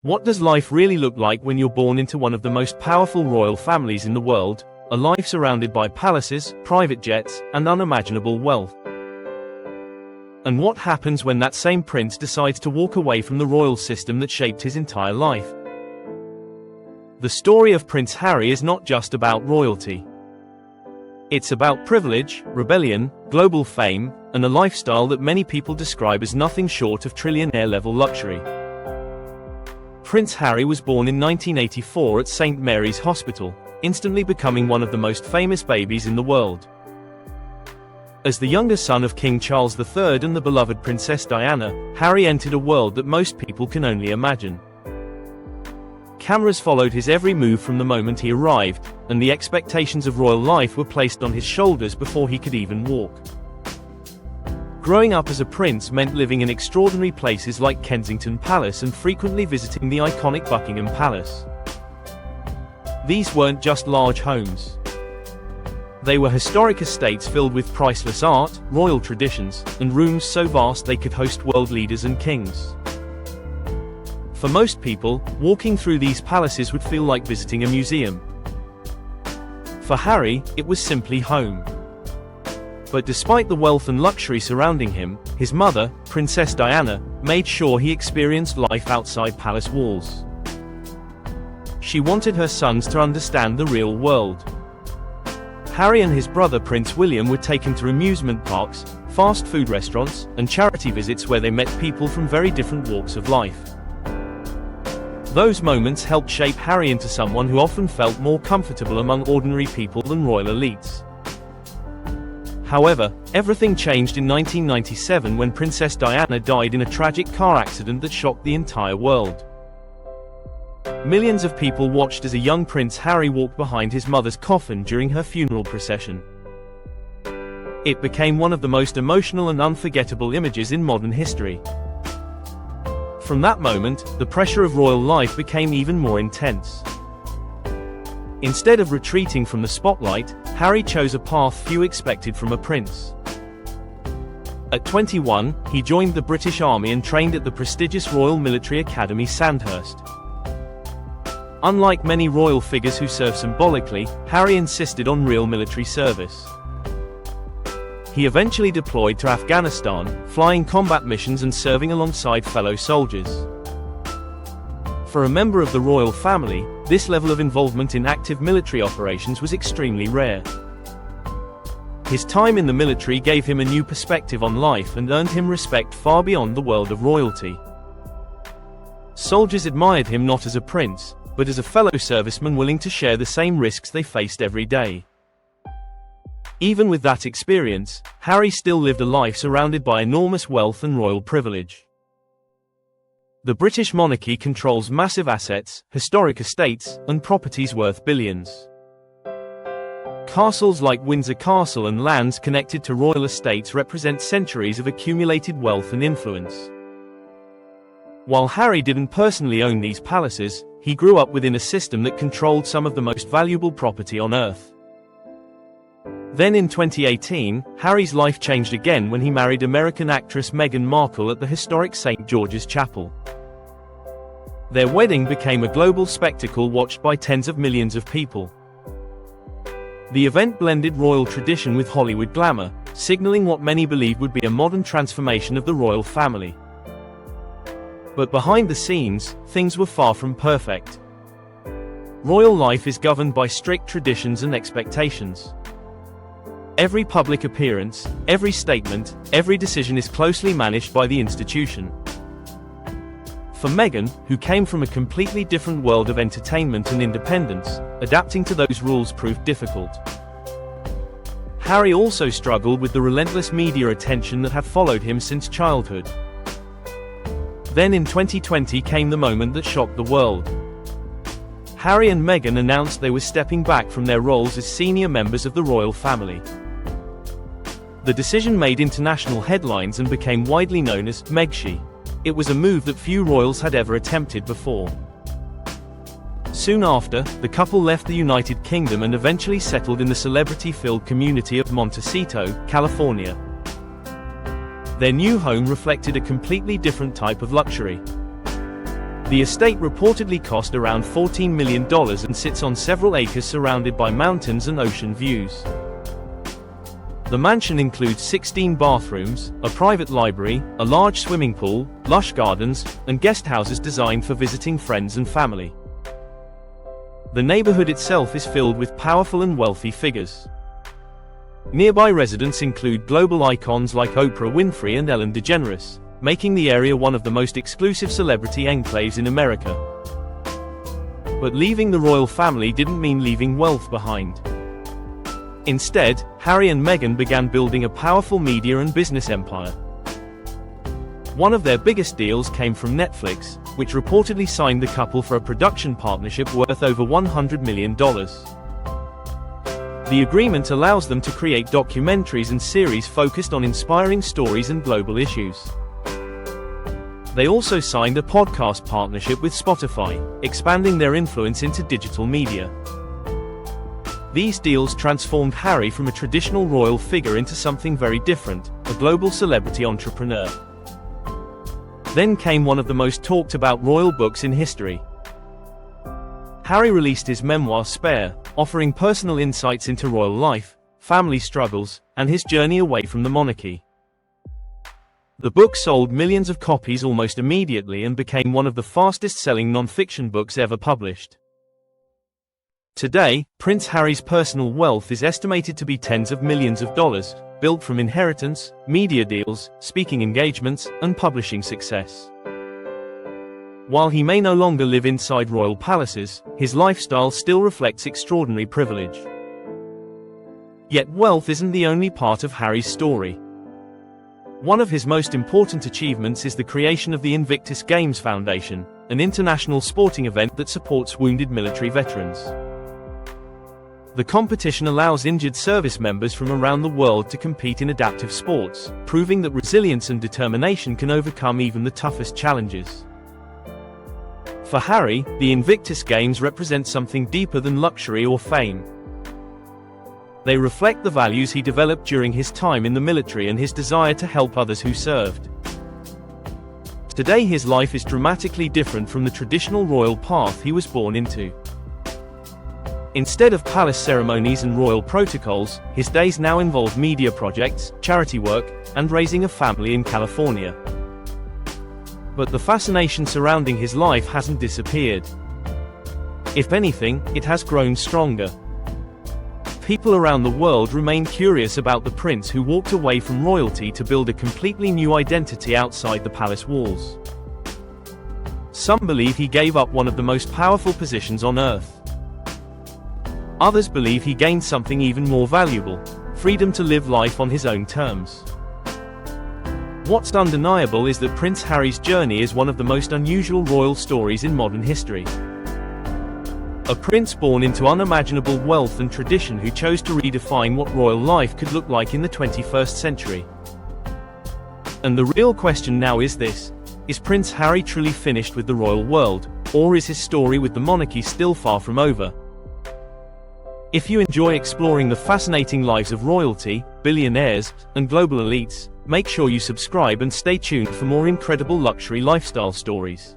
What does life really look like when you're born into one of the most powerful royal families in the world, a life surrounded by palaces, private jets, and unimaginable wealth? And what happens when that same prince decides to walk away from the royal system that shaped his entire life? The story of Prince Harry is not just about royalty. It's about privilege, rebellion, global fame, and a lifestyle that many people describe as nothing short of trillionaire-level luxury. Prince Harry was born in 1984 at St. Mary's Hospital, instantly becoming one of the most famous babies in the world. As the younger son of King Charles III and the beloved Princess Diana, Harry entered a world that most people can only imagine. Cameras followed his every move from the moment he arrived, and the expectations of royal life were placed on his shoulders before he could even walk. Growing up as a prince meant living in extraordinary places like Kensington Palace and frequently visiting the iconic Buckingham Palace. These weren't just large homes. They were historic estates filled with priceless art, royal traditions, and rooms so vast they could host world leaders and kings. For most people, walking through these palaces would feel like visiting a museum. For Harry, it was simply home. But despite the wealth and luxury surrounding him, his mother, Princess Diana, made sure he experienced life outside palace walls. She wanted her sons to understand the real world. Harry and his brother Prince William were taken to amusement parks, fast food restaurants, and charity visits where they met people from very different walks of life. Those moments helped shape Harry into someone who often felt more comfortable among ordinary people than royal elites. However, everything changed in 1997 when Princess Diana died in a tragic car accident that shocked the entire world. Millions of people watched as a young Prince Harry walked behind his mother's coffin during her funeral procession. It became one of the most emotional and unforgettable images in modern history. From that moment, the pressure of royal life became even more intense. Instead of retreating from the spotlight, Harry chose a path few expected from a prince. At 21, he joined the British Army and trained at the prestigious Royal Military Academy Sandhurst. Unlike many royal figures who serve symbolically, Harry insisted on real military service. He eventually deployed to Afghanistan, flying combat missions and serving alongside fellow soldiers. For a member of the royal family, this level of involvement in active military operations was extremely rare. His time in the military gave him a new perspective on life and earned him respect far beyond the world of royalty. Soldiers admired him not as a prince, but as a fellow serviceman willing to share the same risks they faced every day. Even with that experience, Harry still lived a life surrounded by enormous wealth and royal privilege. The British monarchy controls massive assets, historic estates, and properties worth billions. Castles like Windsor Castle and lands connected to royal estates represent centuries of accumulated wealth and influence. While Harry didn't personally own these palaces, he grew up within a system that controlled some of the most valuable property on Earth. Then in 2018, Harry's life changed again when he married American actress Meghan Markle at the historic St. George's Chapel. Their wedding became a global spectacle watched by tens of millions of people. The event blended royal tradition with Hollywood glamour, signaling what many believed would be a modern transformation of the royal family. But behind the scenes, things were far from perfect. Royal life is governed by strict traditions and expectations. Every public appearance, every statement, every decision is closely managed by the institution. For Meghan, who came from a completely different world of entertainment and independence, adapting to those rules proved difficult. Harry also struggled with the relentless media attention that had followed him since childhood. Then in 2020 came the moment that shocked the world. Harry and Meghan announced they were stepping back from their roles as senior members of the royal family. The decision made international headlines and became widely known as Megxi. It was a move that few royals had ever attempted before. Soon after, the couple left the United Kingdom and eventually settled in the celebrity-filled community of Montecito, California. Their new home reflected a completely different type of luxury. The estate reportedly cost around $14 million and sits on several acres surrounded by mountains and ocean views. The mansion includes 16 bathrooms, a private library, a large swimming pool, lush gardens, and guest houses designed for visiting friends and family. The neighborhood itself is filled with powerful and wealthy figures. Nearby residents include global icons like Oprah Winfrey and Ellen DeGeneres, making the area one of the most exclusive celebrity enclaves in America. But leaving the royal family didn't mean leaving wealth behind. Instead, Harry and Meghan began building a powerful media and business empire. One of their biggest deals came from Netflix, which reportedly signed the couple for a production partnership worth over $100 million. The agreement allows them to create documentaries and series focused on inspiring stories and global issues. They also signed a podcast partnership with Spotify, expanding their influence into digital media. These deals transformed Harry from a traditional royal figure into something very different, a global celebrity entrepreneur. Then came one of the most talked about royal books in history. Harry released his memoir Spare, offering personal insights into royal life, family struggles, and his journey away from the monarchy. The book sold millions of copies almost immediately and became one of the fastest-selling non-fiction books ever published. Today, Prince Harry's personal wealth is estimated to be tens of millions of dollars, built from inheritance, media deals, speaking engagements, and publishing success. While he may no longer live inside royal palaces, his lifestyle still reflects extraordinary privilege. Yet wealth isn't the only part of Harry's story. One of his most important achievements is the creation of the Invictus Games Foundation, an international sporting event that supports wounded military veterans. The competition allows injured service members from around the world to compete in adaptive sports, proving that resilience and determination can overcome even the toughest challenges. For Harry, the Invictus Games represent something deeper than luxury or fame. They reflect the values he developed during his time in the military and his desire to help others who served. Today his life is dramatically different from the traditional royal path he was born into. Instead of palace ceremonies and royal protocols, his days now involve media projects, charity work, and raising a family in California. But the fascination surrounding his life hasn't disappeared. If anything, it has grown stronger. People around the world remain curious about the prince who walked away from royalty to build a completely new identity outside the palace walls. Some believe he gave up one of the most powerful positions on earth. Others believe he gained something even more valuable: freedom to live life on his own terms. What's undeniable is that Prince Harry's journey is one of the most unusual royal stories in modern history. A prince born into unimaginable wealth and tradition who chose to redefine what royal life could look like in the 21st century. And the real question now is this: is Prince Harry truly finished with the royal world, or is his story with the monarchy still far from over? If you enjoy exploring the fascinating lives of royalty, billionaires, and global elites, make sure you subscribe and stay tuned for more incredible luxury lifestyle stories.